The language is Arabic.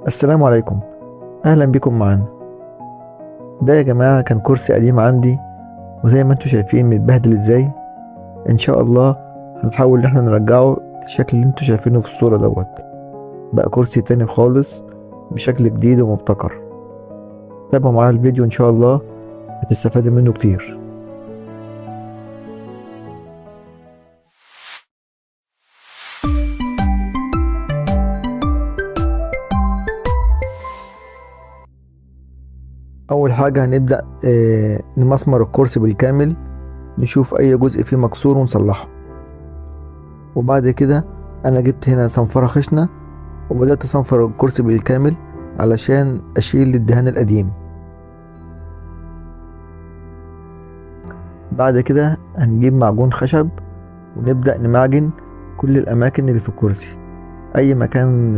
السلام عليكم. اهلا بكم معانا. ده يا جماعة كان كرسي قديم عندي، وزي ما انتوا شايفين متبهدل ازاي. ان شاء الله هنحاول ان احنا نرجعه للشكل اللي انتوا شايفينه في الصورة دوت. بقى كرسي تاني خالص بشكل جديد ومبتكر. تابعوا معايا الفيديو ان شاء الله هتستفادوا منه كتير. اول حاجة هنبدأ نمسمر الكرسي بالكامل، نشوف اي جزء فيه مكسور ونصلحه. وبعد كده انا جبت هنا صنفرة خشنة وبدأت أصنفر الكرسي بالكامل علشان أشيل الدهان القديم. بعد كده هنجيب معجون خشب ونبدأ نمعجن كل الأماكن اللي في الكرسي، أي مكان